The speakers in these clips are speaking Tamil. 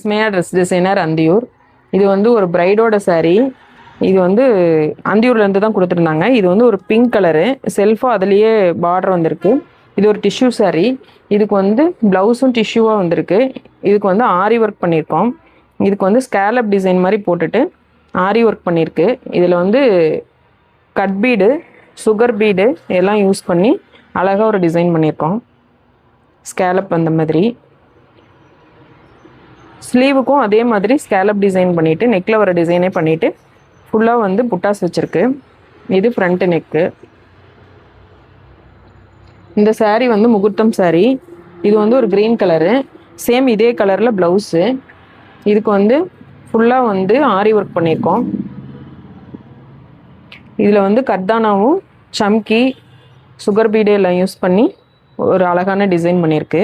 ஸ்மேயா ட்ரெஸ் டிசைனர் அந்தியூர். இது வந்து ஒரு பிரைடோட saree. இது வந்து அந்தியூர்லேருந்து தான் கொடுத்துருந்தாங்க. இது வந்து ஒரு பிங்க் கலரு செல்ஃபாக அதுலேயே பார்டர் வந்திருக்கு. இது ஒரு டிஷ்யூ saree. இதுக்கு வந்து ப்ளவுஸும் டிஷ்யூவாக வந்திருக்கு. இதுக்கு வந்து ஆரி ஒர்க் பண்ணியிருக்கோம். இதுக்கு வந்து ஸ்கேலப் டிசைன் மாதிரி போட்டுட்டு ஆரி ஒர்க் பண்ணியிருக்கு. இதில் வந்து கட் பீடு, சுகர் பீடு எல்லாம் யூஸ் பண்ணி அழகாக ஒரு டிசைன் பண்ணியிருக்கோம். ஸ்கேலப் அந்த மாதிரி. ஸ்லீவுக்கும் அதே மாதிரி ஸ்கேலப் டிசைன் பண்ணிவிட்டு நெக்கில் வர டிசைனே பண்ணிவிட்டு ஃபுல்லாக வந்து புட்டாஸ் வச்சுருக்கு. இது ஃப்ரண்ட் நெக்கு. இந்த saree வந்து முகூர்த்தம் saree. இது வந்து ஒரு க்ரீன் கலரு. சேம் இதே கலரில் ப்ளவுஸு. இதுக்கு வந்து ஃபுல்லாக வந்து ஆரி ஒர்க் பண்ணியிருக்கோம். இதில் வந்து கர்தானாவும் சம்கி சுகர் பீடு எல்லாம் யூஸ் பண்ணி ஒரு அழகான டிசைன் பண்ணியிருக்கு.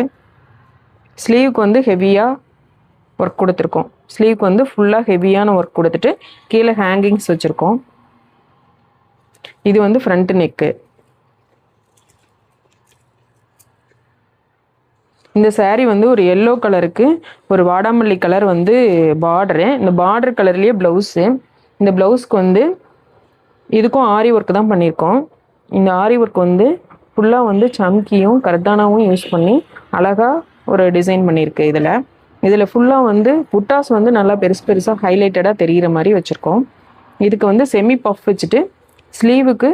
ஸ்லீவுக்கு வந்து ஹெவியாக ஒர்க் கொடுத்துருக்கோம். ஸ்லீவுக்கு வந்து ஃபுல்லாக ஹெவியான ஒர்க் கொடுத்துட்டு கீழே ஹேங்கிங்ஸ் வச்சுருக்கோம். இது வந்து ஃப்ரண்ட் நெக்கு. இந்த saree வந்து ஒரு எல்லோ கலருக்கு ஒரு வாடாமல்லி கலர் வந்து பார்டரு. இந்த பார்டர் கலர்லேயே ப்ளவுஸு. இந்த ப்ளவுஸ்க்கு வந்து இதுக்கும் ஆரி ஒர்க் தான் பண்ணியிருக்கோம். இந்த ஆரி ஒர்க் வந்து ஃபுல்லாக வந்து சம்கியும் கர்தானாவும் யூஸ் பண்ணி அழகாக ஒரு டிசைன் பண்ணியிருக்கு. இதில் ஃபுல்லாக வந்து புட்டாஸ் வந்து நல்லா பெருசாக ஹைலைட்டடாக தெரிகிற மாதிரி வச்சுருக்கோம். இதுக்கு வந்து செமி பஃப் வச்சுட்டு ஸ்லீவுக்கு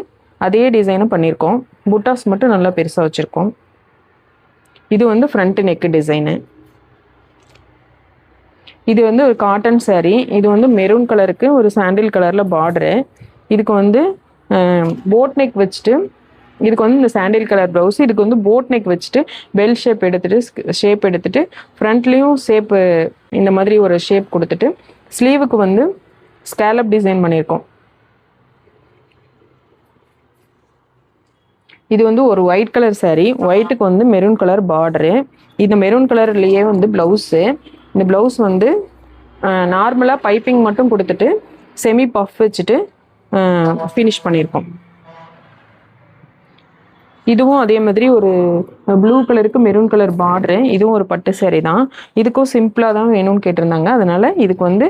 அதே டிசைனை பண்ணியிருக்கோம். புட்டாஸ் மட்டும் நல்லா பெருசாக வச்சுருக்கோம். இது வந்து ஃப்ரண்ட் நெக்கு டிசைனு. இது வந்து ஒரு காட்டன் saree. இது வந்து மெரூன் கலருக்கு ஒரு சாண்டில் கலரில் பார்டரு. இதுக்கு வந்து போட் நெக் வச்சுட்டு இதுக்கு வந்து இந்த சாண்டில் கலர் ப்ளவுஸ். இதுக்கு வந்து போட் நெக் வச்சுட்டு பெல் ஷேப் எடுத்துட்டு ஃப்ரண்ட்லேயும் ஷேப்பு இந்த மாதிரி ஒரு ஷேப் கொடுத்துட்டு ஸ்லீவுக்கு வந்து ஸ்கேலப் டிசைன் பண்ணியிருக்கோம். இது வந்து ஒரு ஒயிட் கலர் saree. ஒயிட்டுக்கு வந்து மெரூன் கலர் பார்டரு. இந்த மெரூன் கலர்லேயே வந்து ப்ளவுஸு. இந்த ப்ளவுஸ் வந்து நார்மலாக பைப்பிங் மட்டும் கொடுத்துட்டு செமி பஃப் வச்சுட்டு ஃபினிஷ் பண்ணியிருக்கோம். இதுவும் அதே மாதிரி ஒரு ப்ளூ கலருக்கு மெரூன் கலர் பார்டரு. இதுவும் ஒரு பட்டு saree தான். இதுக்கும் சிம்பிளாக தான் வேணும்னு கேட்டிருந்தாங்க. அதனால் இதுக்கு வந்து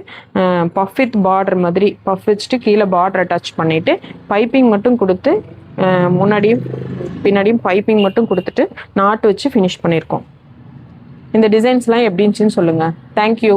பஃப் வித் பார்டர் மாதிரி பஃப் வச்சுட்டு கீழே பார்டரை டச் பண்ணிவிட்டு பைப்பிங் மட்டும் கொடுத்து முன்னாடியும் பின்னாடியும் பைப்பிங் மட்டும் கொடுத்துட்டு நாட்டு வச்சு ஃபினிஷ் பண்ணியிருக்கோம். இந்த டிசைன்ஸ்லாம் எப்படி இருந்துச்சுன்னு சொல்லுங்கள். தேங்க்யூ.